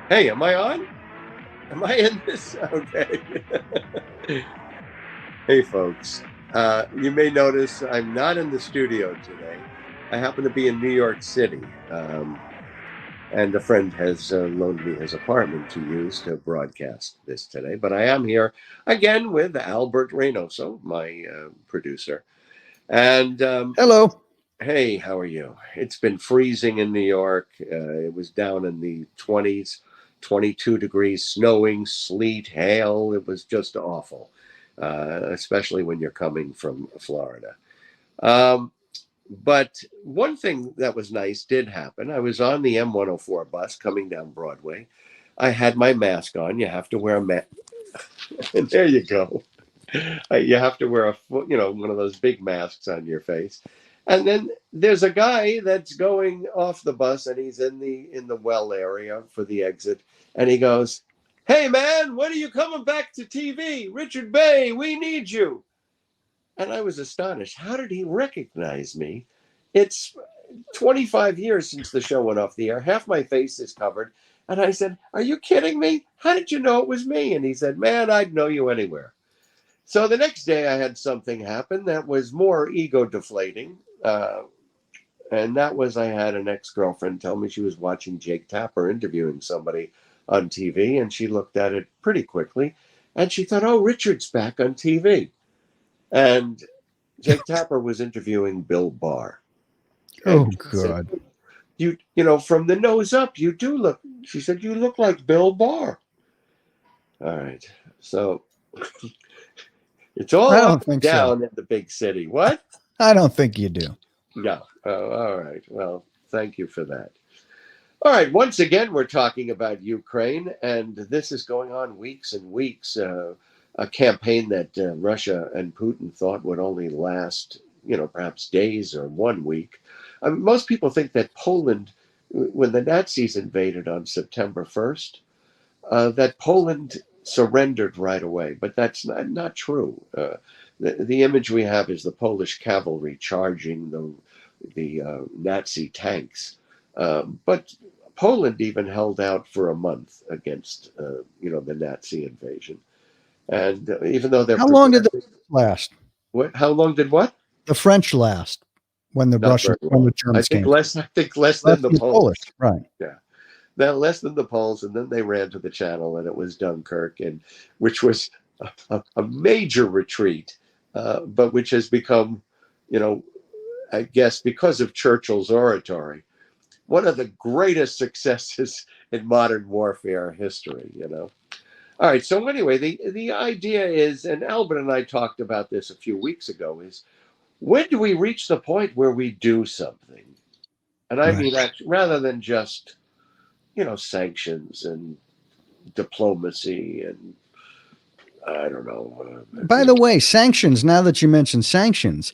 Hey, am I on? Am I in this? Okay. Hey, folks. You may notice I'm not in the studio today. I happen to be in New York City, and a friend has loaned me his apartment to use to broadcast this today. But I am here again with Albert Reinoso, my producer. And Hello. hey, how are you? It's been freezing in New York. It was down in the 20s, 22 degrees, snowing, sleet, hail. It was just awful, especially when you're coming from Florida. Um, but one thing that was nice did happen. I was on the M104 bus coming down Broadway. I had my mask on. You have to wear a mask. And there you go. You have to wear one of those big masks on your face. And then there's a guy that's going off the bus, and he's in the well area for the exit, and he goes, "Hey man, when are you coming back to TV? Richard Bey, we need you." And I was astonished. How did he recognize me? It's 25 years since the show went off the air. Half my face is covered. And I said, "Are you kidding me? How did you know it was me?" And he said, "Man, I'd know you anywhere." So the next day, I had something happen that was more ego deflating. And that was I had an ex girlfriend tell me she was watching Jake Tapper interviewing somebody on TV. And she looked at it pretty quickly. And she thought, "Oh, Richard's back on TV." And Jake Tapper was interviewing Bill Barr. Oh, And she said, God. from the nose up, you do look. She said, "You look like Bill Barr." All right. So it's I all up don't and think so. down in the big city. What? I don't think you do. No. Oh, all right. Well, thank you for that. All right. Once again, we're talking about Ukraine, and this is going on weeks and weeks. A campaign that Russia and Putin thought would only last, perhaps days or 1 week. I mean, most people think that Poland, when the Nazis invaded on September 1st, that Poland surrendered right away, but that's not true. The image we have is the Polish cavalry charging the Nazi tanks, but Poland even held out for a month against the Nazi invasion, and even though they're How long did the progressive, last? how long did what? The French last when the Not very when the long. I Germans think came. less. I think less Less than the than the Polish, Poles. right? Yeah. Less than the Poles, and then they ran to the Channel, and it was Dunkirk, and which was a major retreat, but which has become, you know, I guess because of Churchill's oratory, one of the greatest successes in modern warfare history. All right. So anyway, the idea is, and Albert and I talked about this a few weeks ago, is when do we reach the point where we do something? And I Right. mean, rather than just sanctions and diplomacy and I don't know. By the way, sanctions, now that you mentioned sanctions,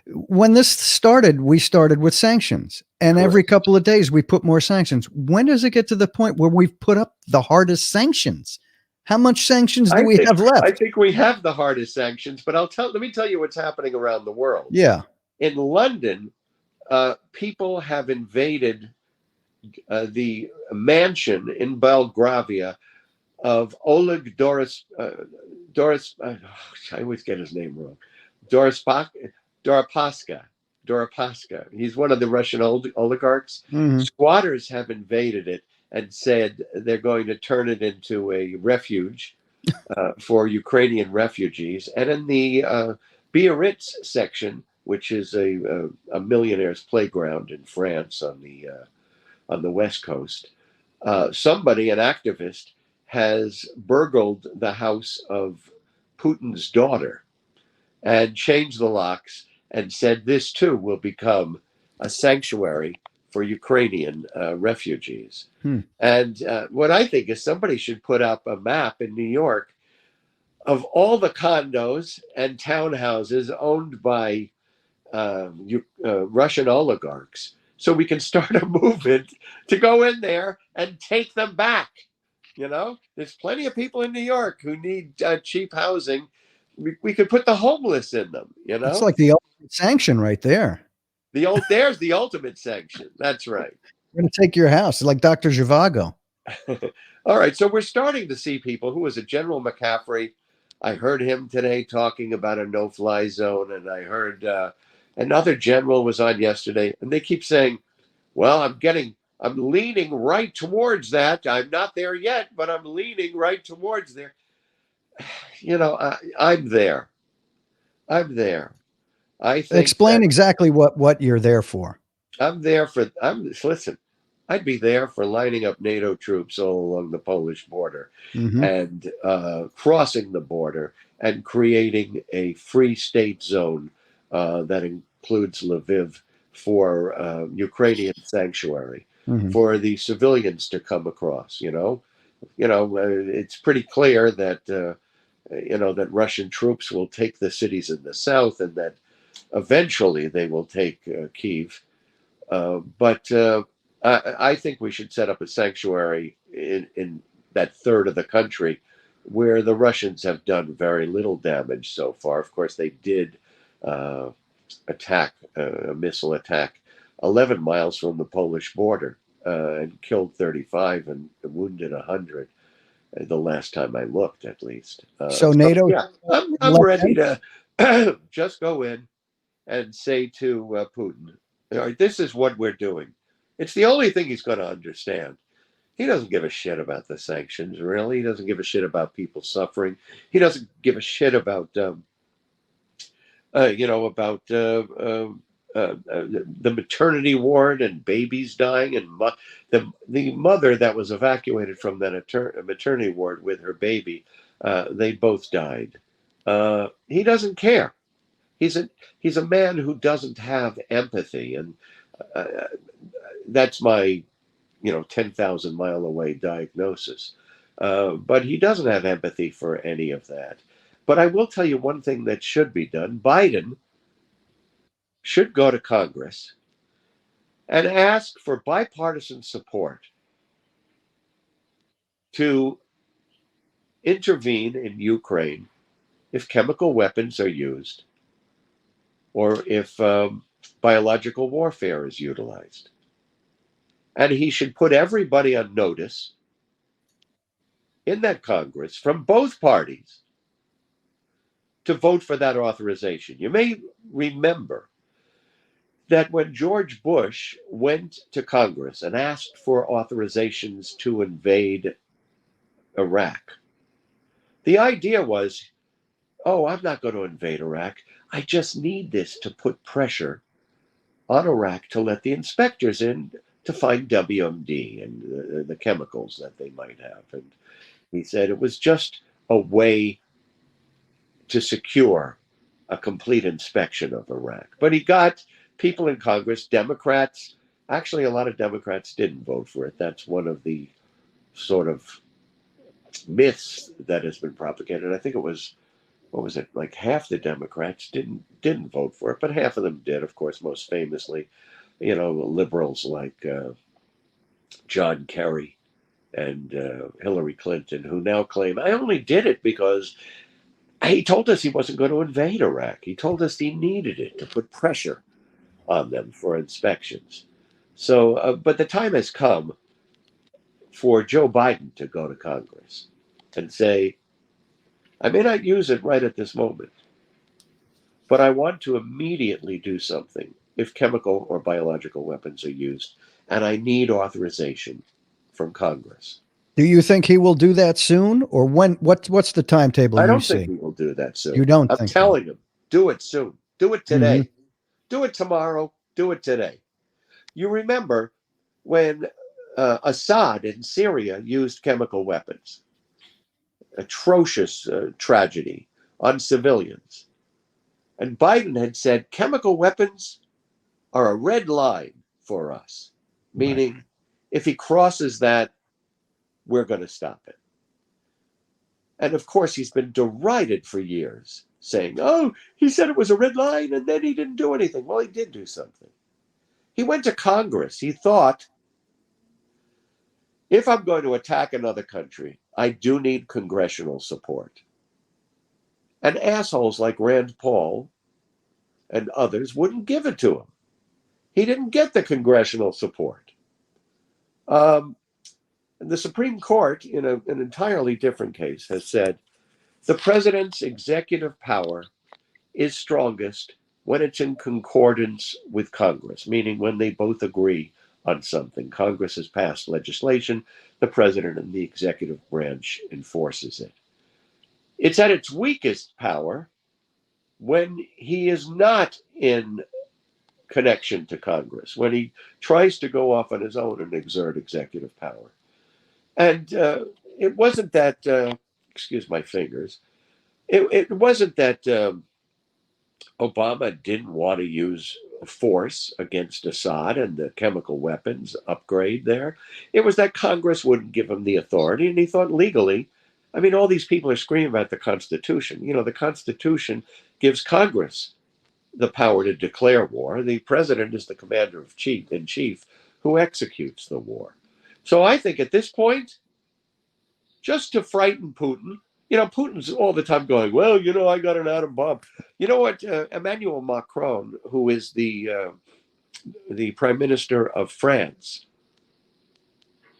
when this started, we started with sanctions. And every Correct. couple of days, we put more sanctions. When does it get to the point where we've put up the hardest sanctions? How much sanctions do I we think have I left? think we have the hardest sanctions, but let me tell you what's happening around the world. Yeah. In London, people have invaded the mansion in Belgravia of Oleg Doris. I always get his name wrong. Deripaska. Deripaska. He's one of the Russian oligarchs. Mhm. Squatters have invaded it and said they're going to turn it into a refuge for Ukrainian refugees. And in the Biarritz section, which is a millionaire's playground in France on the west coast, somebody, an activist, has burgled the house of Putin's daughter and changed the locks and said this too will become a sanctuary for Ukrainian refugees. Hmm. And what I think is somebody should put up a map in New York of all the condos and townhouses owned by Russian oligarchs, so we can start a movement to go in there and take them back. There's plenty of people in New York who need cheap housing. We could put the homeless in them. It's like the ultimate sanction right there. There's the ultimate sanction. That's right. We're going to take your house. It's like Dr. Zhivago. All right, so we're starting to see people. Who was it? General McCaffrey. I heard him today talking about a no-fly zone, and I heard another general was on yesterday, and they keep saying, "Well, I'm leaning right towards that. I'm not there yet, but I'm leaning right towards there." I'm there. I'm there. I think Explain that exactly what you're there for. I'm there for. Listen. I'd be there for lining up NATO troops all along the Polish border Hmm. and crossing the border and creating a free state zone that includes Lviv for Ukrainian sanctuary, Hmm. for the civilians to come across. It's pretty clear that that Russian troops will take the cities in the south, and that eventually they will take Kiev. But I think we should set up a sanctuary in that third of the country where the Russians have done very little damage so far. Of course, they did uh, attack a missile attack 11 miles from the Polish border and killed 35 and wounded 100. The last time I looked, at least. So So NATO. yeah, I'm ready to just go in and say to Putin, "All right, this is what we're doing." It's the only thing he's going to understand. He doesn't give a shit about the sanctions, really. He doesn't give a shit about people suffering. He doesn't give a shit about, about the maternity ward and babies dying, and the mother that was evacuated from that maternity ward with her baby. They both died. He doesn't care. He's a he's a man who doesn't have empathy, and uh, that's my 10,000 mile away diagnosis. But he doesn't have empathy for any of that. But I will tell you one thing that should be done. Biden should go to Congress and ask for bipartisan support to intervene in Ukraine if chemical weapons are used or if biological warfare is utilized. And he should put everybody on notice in that Congress from both parties to vote for that authorization. You may remember that when George Bush went to Congress and asked for authorizations to invade Iraq, the idea was, oh, I'm not going to invade Iraq. I just need this to put pressure on Iraq to let the inspectors in to find WMD and the chemicals that they might have. And he said it was just a way to secure a complete inspection of Iraq. But he got people in Congress, Democrats. Actually, a lot of Democrats didn't vote for it. That's one of the sort of myths that has been propagated. I think it was, what was it, like half the Democrats didn't vote for it, but half of them did. Of course, most famously, liberals like John Kerry and Hillary Clinton, who now claim I only did it because he told us he wasn't going to invade Iraq. He told us he needed it to put pressure on them for inspections. So, but the time has come for Joe Biden to go to Congress and say, I may not use it right at this moment, but I want to immediately do something if chemical or biological weapons are used, and I need authorization from Congress. Do you think he will do that soon, or when? What's the timetable I you don't think see? he will do that You soon. don't I'm think so? telling him, do it soon. Do it Hmm. today. Do it tomorrow. Do it today. You remember when Assad in Syria used chemical weapons, atrocious tragedy on civilians. And Biden had said chemical weapons are a red line for us, Right. meaning if he crosses that, we're going to stop it. And of course, he's been derided for years, saying, oh, he said it was a red line and then he didn't do anything. Well, he did do something. He went to Congress. He thought, if I'm going to attack another country, I do need congressional support. And assholes like Rand Paul and others wouldn't give it to him. He didn't get the congressional support. Um, the Supreme Court, in an entirely different case, has said the president's executive power is strongest when it's in concordance with Congress, meaning when they both agree on something. Congress has passed legislation, the president and the executive branch enforces it. It's at its weakest power when he is not in connection to Congress, when he tries to go off on his own and exert executive power. And it wasn't that, excuse my fingers, it wasn't that Obama didn't want to use force against Assad and the chemical weapons upgrade there. It was that Congress wouldn't give him the authority, and he thought legally, I mean, all these people are screaming about the Constitution. You know, the Constitution gives Congress the power to declare war. The president is the commander in chief who executes the war. So I think at this point, just to frighten Putin, you know, Putin's all the time going, well, you know, I got an atom bomb. You know what? Emmanuel Macron, who is the prime minister of France,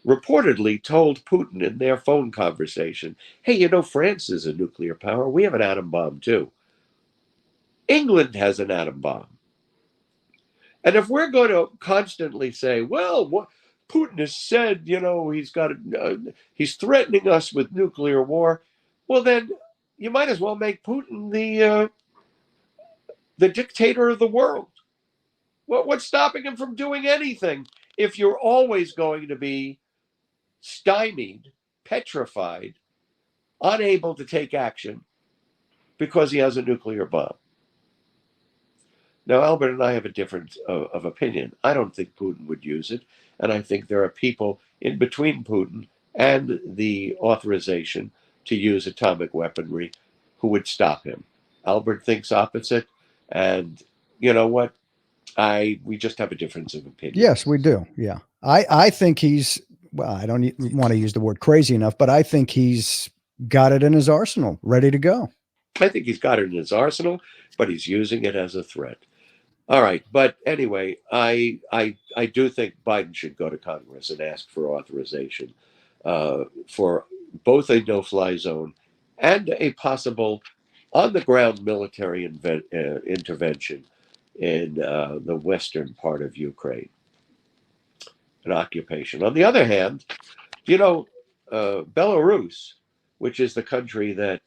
reportedly told Putin in their phone conversation, hey, you know, France is a nuclear power. We have an atom bomb too. England has an atom bomb. And if we're going to constantly say, well, what Putin has said, you know, he's threatening us with nuclear war, well, then you might as well make Putin the dictator of the world. What's stopping him from doing anything if you're always going to be stymied, petrified, unable to take action because he has a nuclear bomb? Now, Albert and I have a difference of opinion. I don't think Putin would use it, and I think there are people in between Putin and the authorization to use atomic weaponry who would stop him. Albert thinks opposite, and you know what? We just have a difference of opinion. Yes, we do. Yeah. I think he's, well, I don't want to use the word crazy enough, but I think he's got it in his arsenal, ready to go. I think he's got it in his arsenal, but he's using it as a threat. All right. But anyway, I do think Biden should go to Congress and ask for authorization for both a no-fly zone and a possible on-the-ground military intervention in the western part of Ukraine, an occupation. On the other hand, you know, Belarus, which is the country that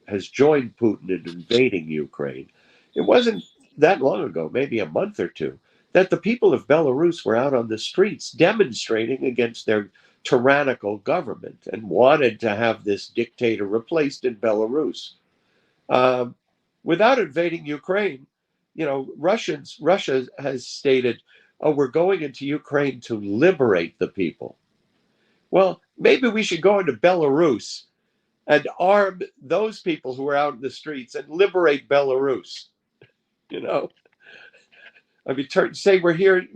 has joined Putin in invading Ukraine, it wasn't that long ago, maybe a month or two, that the people of Belarus were out on the streets demonstrating against their tyrannical government and wanted to have this dictator replaced in Belarus. Without invading Ukraine, you know, Russia has stated, oh, we're going into Ukraine to liberate the people. Well, maybe we should go into Belarus and arm those people who are out in the streets and liberate Belarus. You know, I mean, say we're here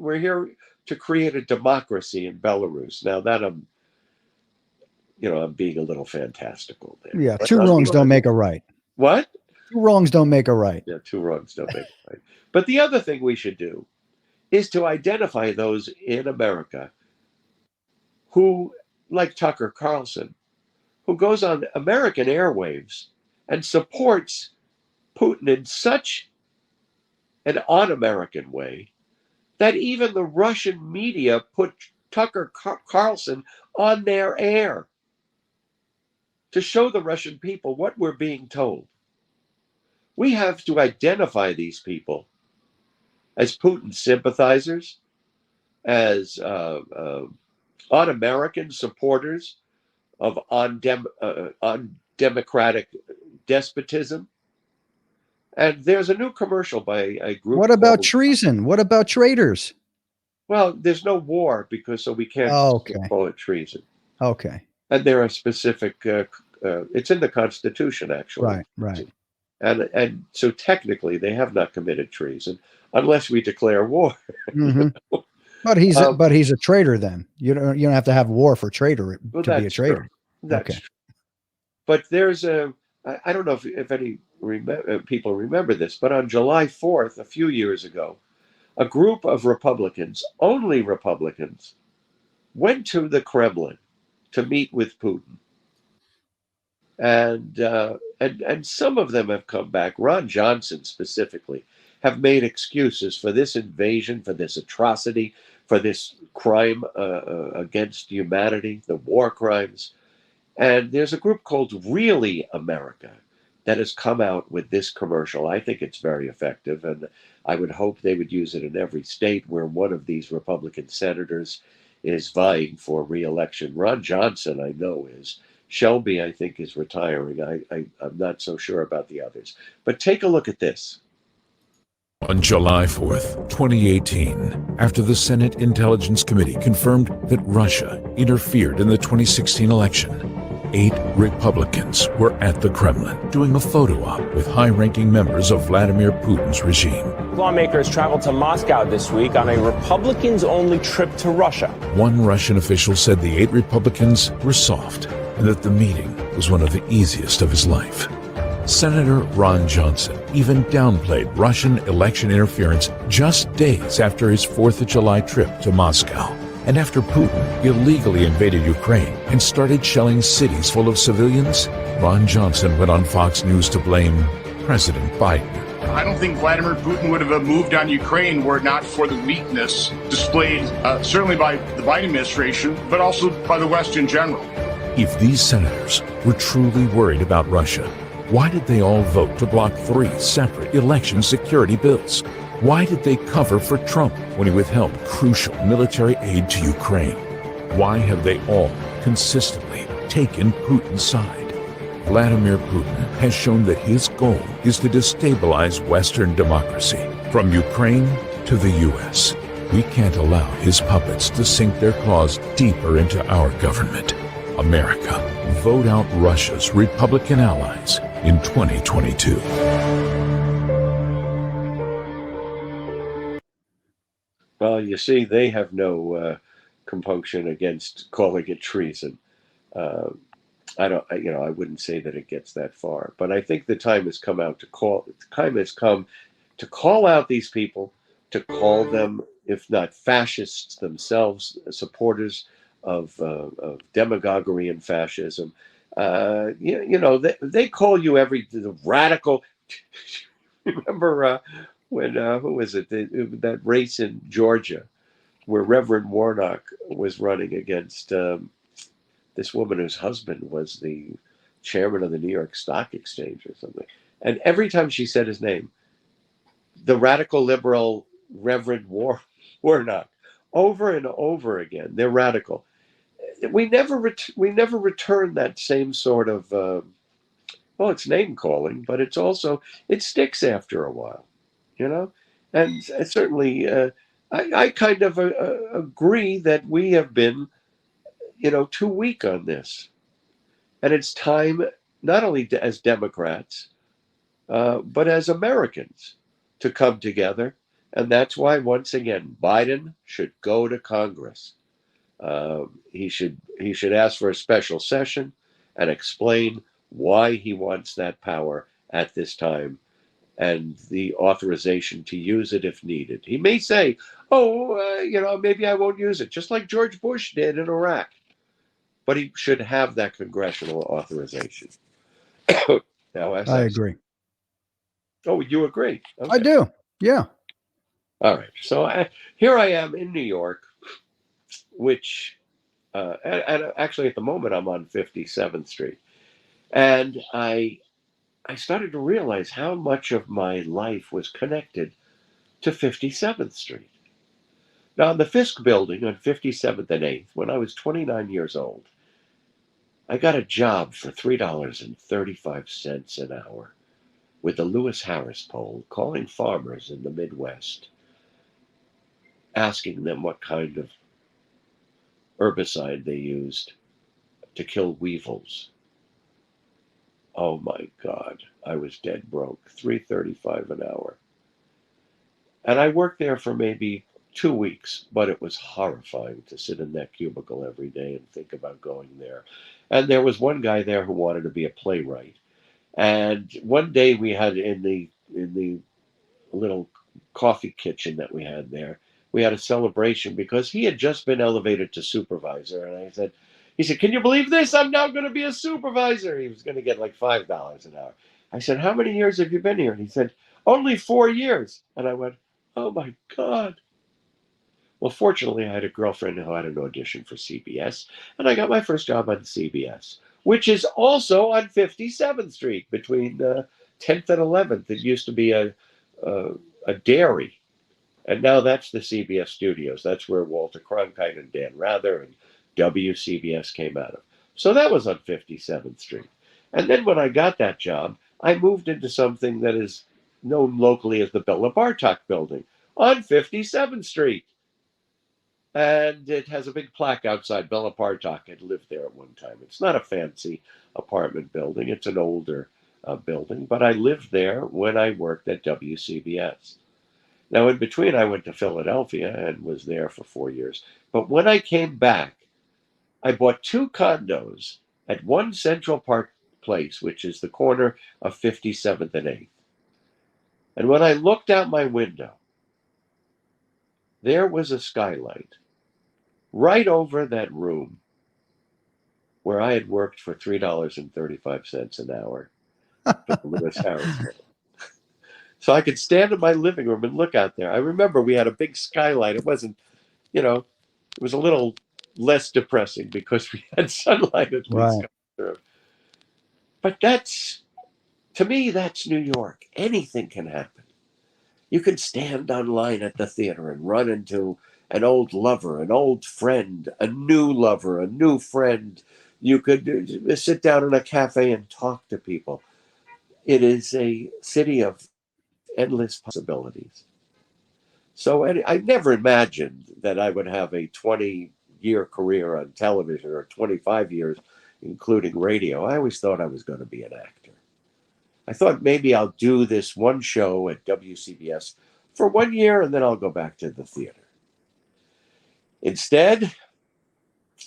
to create a democracy in Belarus. Now that I'm being a little fantastical there. Yeah, two wrongs don't make a right. What? Two wrongs don't make a right. Yeah, two wrongs don't make a right. But the other thing we should do is to identify those in America who, like Tucker Carlson, who goes on American airwaves and supports Putin in such an un-American way that even the Russian media put Tucker Carlson on their air to show the Russian people what we're being told. We have to identify these people as Putin sympathizers, as un-American supporters of undemocratic despotism. And there's a new commercial by a group. What about treason? What about traitors? Well, there's no war so we can't call it treason. Okay. And there are specific, it's in the Constitution, actually. Right. And so technically they have not committed treason unless we declare war. Mm-hmm. But he's a traitor then. You don't have to have war for traitor to be a traitor. True. That's true. But there's I don't know if any people remember this, but on July 4th, a few years ago, a group of Republicans, only Republicans, went to the Kremlin to meet with Putin. And some of them have come back. Ron Johnson specifically have made excuses for this invasion, for this atrocity, for this crime against humanity, the war crimes. And there's a group called Really America that has come out with this commercial. I think it's very effective, and I would hope they would use it in every state where one of these Republican senators is vying for re-election. Ron Johnson, I know, is. Shelby, I think, is retiring. I'm not so sure about the others. But take a look at this. On July 4th, 2018, after the Senate Intelligence Committee confirmed that Russia interfered in the 2016 election, 8 Republicans were at the Kremlin doing a photo op with high-ranking members of Vladimir Putin's regime. Lawmakers traveled to Moscow this week on a Republicans-only trip to Russia. One Russian official said the 8 Republicans were soft and that the meeting was one of the easiest of his life. Senator Ron Johnson even downplayed Russian election interference just days after his 4th of July trip to Moscow, and after Putin illegally invaded Ukraine and started shelling cities full of civilians. Ron Johnson went on Fox News to blame President Biden. I don't think Vladimir Putin would have moved on Ukraine were it not for the weakness displayed certainly by the Biden administration, but also by the West in general. If these senators were truly worried about Russia, why did they all vote to block 3 separate election security bills? Why did they cover for Trump when he withheld crucial military aid to Ukraine? Why have they all consistently taken Putin's side? Vladimir Putin has shown that his goal is to destabilize Western democracy. From Ukraine to the U.S., we can't allow his puppets to sink their claws deeper into our government. America, vote out Russia's Republican allies in 2022. Well, you see, they have no compunction against calling it treason. I wouldn't say that it gets that far, but I think the time has come out to call. Time has come to call out these people, to call them, if not fascists themselves, supporters of demagoguery and fascism. They call you the radical. Remember when who was it? That race in Georgia, where Reverend Warnock was running against this woman whose husband was the chairman of the New York Stock Exchange or something. And every time she said his name, the radical liberal Reverend Warnock, over and over again, they're radical. We never return that same sort of, it's name calling, but it sticks after a while, And certainly, I kind of agree that we have been, too weak on this. And it's time, not only as Democrats, but as Americans, to come together. And that's why, once again, Biden should go to Congress. He should ask for a special session and explain why he wants that power at this time and the authorization to use it if needed. He may say, maybe I won't use it, just like George Bush did in Iraq. But he should have that congressional authorization. Now, I agree. Oh, you agree? Okay. I do. Yeah. All right. So here I am in New York, which, and actually at the moment I'm on 57th Street. And I started to realize how much of my life was connected to 57th Street. Now, in the Fisk building on 57th and 8th, when I was 29 years old, I got a job for $3.35 an hour with the Lewis Harris poll, calling farmers in the Midwest, asking them what kind of herbicide they used to kill weevils. Oh my God, I was dead broke. $3.35 an hour. And I worked there for maybe 2 weeks, but it was horrifying to sit in that cubicle every day and think about going there. And there was one guy there who wanted to be a playwright. And one day we had in the little coffee kitchen that we had there, we had a celebration because he had just been elevated to supervisor. And I said, He said, "Can you believe this? I'm now going to be a supervisor." He was going to get like $5 an hour. I said, "How many years have you been here?" And he said, "Only 4 years." And I went, "Oh my God." Well, fortunately, I had a girlfriend who had an audition for CBS, and I got my first job on CBS, which is also on 57th Street between 10th and 11th. It used to be a dairy, and now that's the CBS studios. That's where Walter Cronkite and Dan Rather and WCBS came out of. So that was on 57th Street. And then when I got that job, I moved into something that is known locally as the Bella Bartok building on 57th Street. And it has a big plaque outside. Bella Bartok had lived there at one time. It's not a fancy apartment building. It's an older building. But I lived there when I worked at WCBS. Now, in between, I went to Philadelphia and was there for 4 years. But when I came back, I bought 2 condos at One Central Park Place, which is the corner of 57th and 8th. And when I looked out my window, there was a skylight right over that room where I had worked for $3.35 an hour for the Lewis Harris. So I could stand in my living room and look out there. I remember we had a big skylight. It wasn't, it was a little less depressing because we had sunlight at least coming through. But to me, that's New York. Anything can happen. You can stand online at the theater and run into an old lover, an old friend, a new lover, a new friend. You could sit down in a cafe and talk to people. It is a city of endless possibilities. So I never imagined that I would have a 20-year career on television, or 25 years, including radio. I always thought I was going to be an actor. I thought maybe I'll do this one show at WCBS for 1 year and then I'll go back to the theater. Instead,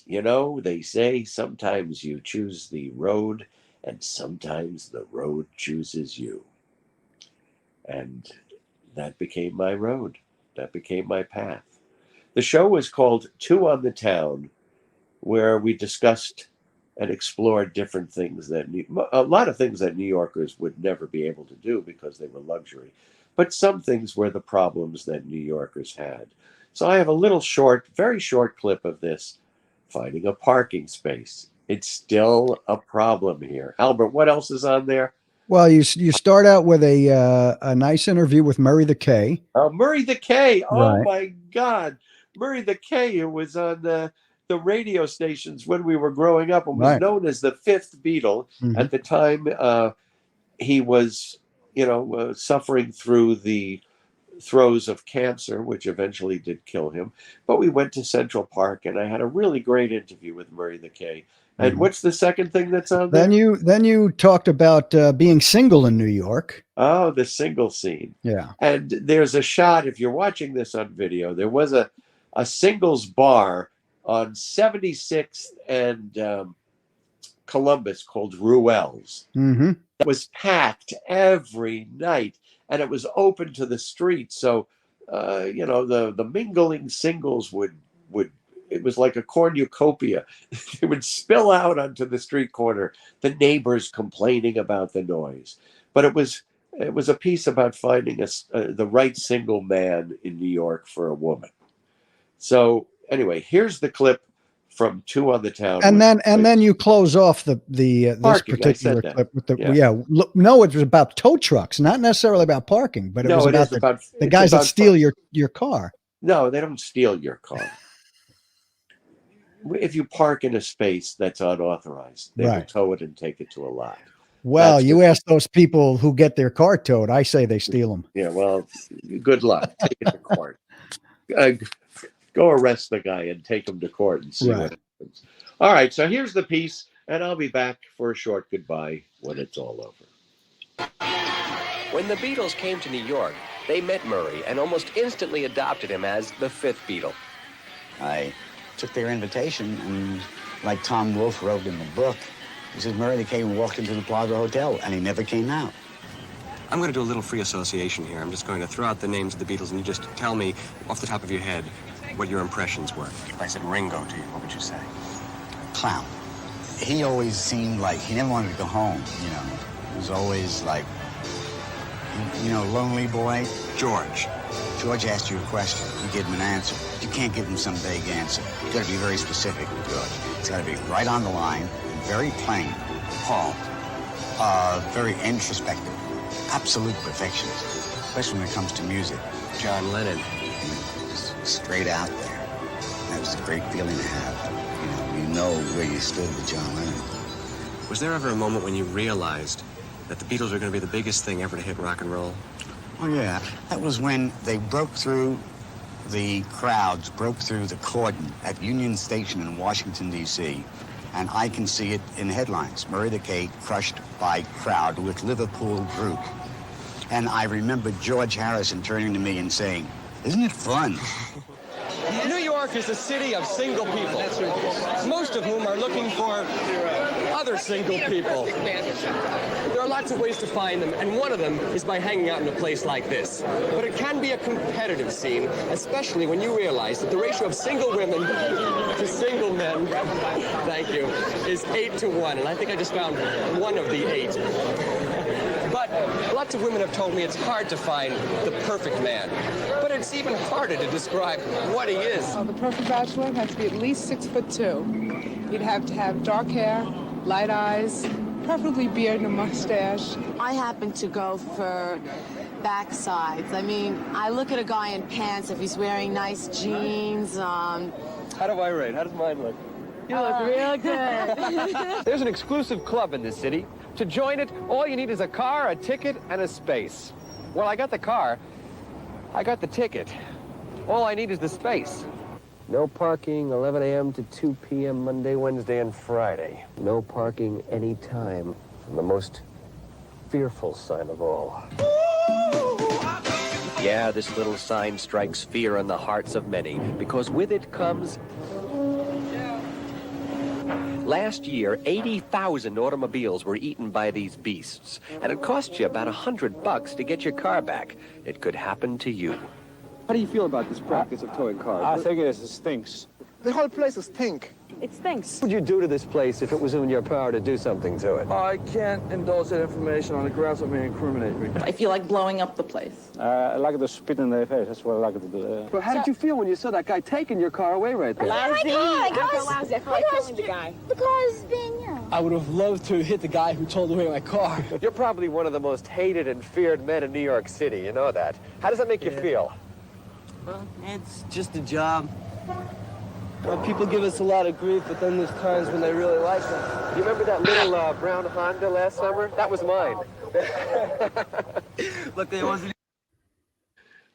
they say sometimes you choose the road and sometimes the road chooses you. And that became my road. That became my path. The show was called 2 on the Town, where we discussed and explored different things a lot of things that New Yorkers would never be able to do because they were luxury. But some things were the problems that New Yorkers had. So I have a little very short clip of this, finding a parking space. It's still a problem here. Albert, what else is on there? Well, you start out with a nice interview with Murray the K. Oh, Murray the K. Oh, Right. my God. Murray the K, who was on the radio stations when we were growing up and was known as the 5th Beatle. Mm-hmm. At the time, he was, suffering through the throes of cancer, which eventually did kill him. But we went to Central Park, and I had a really great interview with Murray the K. And what's the second thing that's on there? Then you talked about being single in New York. Oh, the single scene. Yeah. And there's a shot, if you're watching this on video, there was a singles bar on 76th and Columbus called Ruel's. Mm-hmm. It was packed every night, and it was open to the street. So, the mingling singles would it was like a cornucopia. It would spill out onto the street corner, the neighbors complaining about the noise. But it was a piece about finding the right single man in New York for a woman. So anyway, here's the clip from 2 on the Town. And then you close off this Parking, particular clip with no, it was about tow trucks, not necessarily about parking, but it was about the guys that steal your car. No, they don't steal your car. If you park in a space that's unauthorized, they will tow it and take it to a lot. Well, you ask those people who get their car towed. I say they steal them. Yeah, well, good luck. Take it to court. Go arrest the guy and take him to court and see what happens. All right, so here's the piece, and I'll be back for a short goodbye when it's all over. When the Beatles came to New York, they met Murray and almost instantly adopted him as the 5th Beatle. I took their invitation, and like Tom Wolfe wrote in the book, he says Murray came and walked into the Plaza Hotel, and he never came out. I'm going to do a little free association here. I'm just going to throw out the names of the Beatles, and you just tell me off the top of your head what your impressions were. If I said Ringo to you, what would you say? clown. He always seemed like he never wanted to go home, you know. He was always like, you know, lonely boy. George. George asked you a question. You give him an answer. You can't give him some vague answer. You got to be very specific with George. It's got to be right on the line, and very plain. Paul, very introspective, absolute perfectionist, especially when it comes to music. John Lennon. Straight out there. That was a great feeling to have. You know where you stood with John Lennon. Was there ever a moment when you realized that the Beatles were going to be the biggest thing ever to hit rock and roll? Oh, yeah. That was when they broke through the crowds, broke through the cordon at Union Station in Washington, D.C., and I can see it in headlines. Murray the K crushed by crowd with Liverpool group. And I remember George Harrison turning to me and saying, "Isn't it fun?" New York is a city of single people, most of whom are looking for other single people. There are lots of ways to find them, and one of them is by hanging out in a place like this. But it can be a competitive scene, especially when you realize that the ratio of single women to single men, thank you, is 8-to-1, and I think I just found one of the 8. But lots of women have told me it's hard to find the perfect man. But it's even harder to describe what he is. The perfect bachelor has to be at least 6'2". He'd have to have dark hair, light eyes, preferably beard and a mustache. I happen to go for backsides. I mean, I look at a guy in pants if he's wearing nice jeans. How do I rate? How does mine look? You look real good. There's an exclusive club in this city. To join it, all you need is a car, a ticket, and a space. Well, I got the car. I got the ticket. All I need is the space. No parking 11 a.m. to 2 p.m. Monday, Wednesday, and Friday. No parking any time. The most fearful sign of all. Yeah, this little sign strikes fear in the hearts of many, because with it comes... Last year, 80,000 automobiles were eaten by these beasts, and it cost you about $100 to get your car back. It could happen to you. How do you feel about this practice of towing cars? I think it stinks. The whole place stinks. It stinks. What would you do to this place if it was in your power to do something to it? I can't indulge that information on the grounds of may incriminate me. I feel like blowing up the place. I like to spit in their face. That's what I like to do. But how did you feel when you saw that guy taking your car away right there? Lousy. I feel lousy. I feel like killing the guy. The car's being I would have loved to hit the guy who told away my car. You're probably one of the most hated and feared men in New York City. You know that. How does that make you feel? Well, it's just a job. People give us a lot of grief, but then there's times when they really like us. You remember that little brown Honda last summer? That was mine. Look, there wasn't...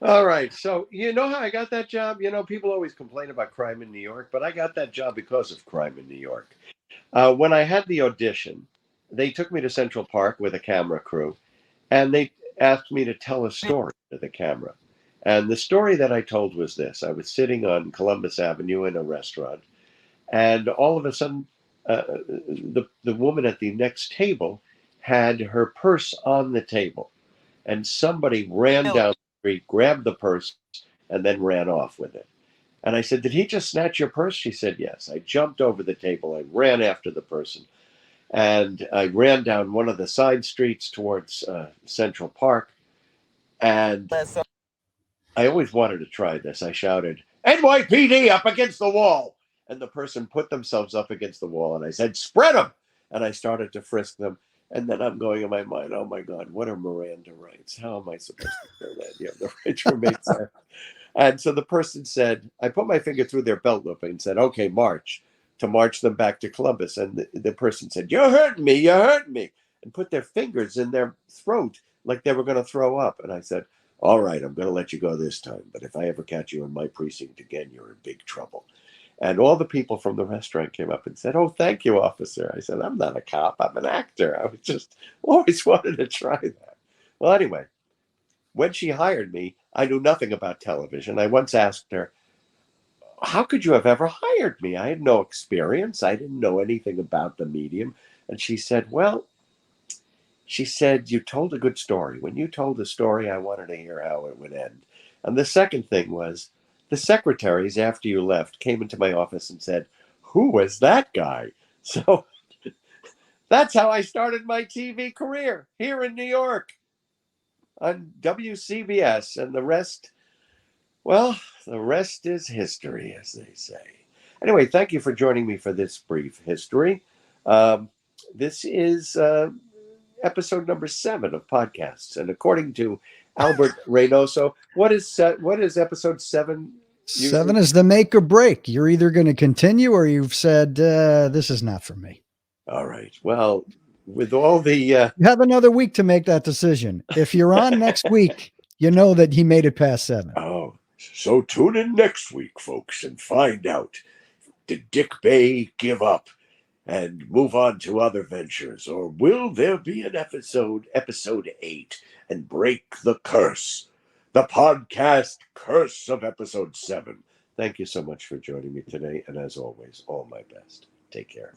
All right. So, you know how I got that job? You know, people always complain about crime in New York, but I got that job because of crime in New York. When I had the audition, they took me to Central Park with a camera crew, and they asked me to tell a story to the camera. And the story that I told was this. I was sitting on Columbus Avenue in a restaurant, and all of a sudden, the woman at the next table had her purse on the table, and somebody ran down the street, grabbed the purse, and then ran off with it. And I said, "Did he just snatch your purse?" She said, "Yes." I jumped over the table. I ran after the person, and I ran down one of the side streets towards Central Park, and I always wanted to try this. I shouted, "NYPD up against the wall!" And the person put themselves up against the wall, and I said, "Spread them!" And I started to frisk them. And then I'm going in my mind, oh my God, what are Miranda rights? How am I supposed to do that? You have the right to remain silent. And so the person said, I put my finger through their belt loop and said, "Okay, march them back to Columbus." And the person said, "You're hurting me, you're hurting me," and put their fingers in their throat like they were going to throw up. And I said, "All right, I'm going to let you go this time. But if I ever catch you in my precinct again, you're in big trouble." And all the people from the restaurant came up and said, "Oh, thank you, officer." I said, "I'm not a cop. I'm an actor. I was just always wanted to try that." Well, anyway, when she hired me, I knew nothing about television. I once asked her, "How could you have ever hired me? I had no experience. I didn't know anything about the medium." And she said, "Well," she said, "you told a good story. When you told the story, I wanted to hear how it would end." And the second thing was, the secretaries, after you left, came into my office and said, who was that guy? So that's how I started my TV career here in New York on WCBS. And the rest, well, the rest is history, as they say. Anyway, thank you for joining me for this brief history. This is episode number 7 of podcasts. And according to Albert Reinoso, what is episode 7? 7 is the make or break. You're either going to continue or you've said, this is not for me. All right. Well, with all the... You have another week to make that decision. If you're on next week, you know that he made it past 7. Oh, so tune in next week, folks, and find out, did Dick Bey give up and move on to other ventures, or will there be an episode 8, and break the curse, the podcast curse of episode 7? Thank you so much for joining me today, and as always, all my best. Take care.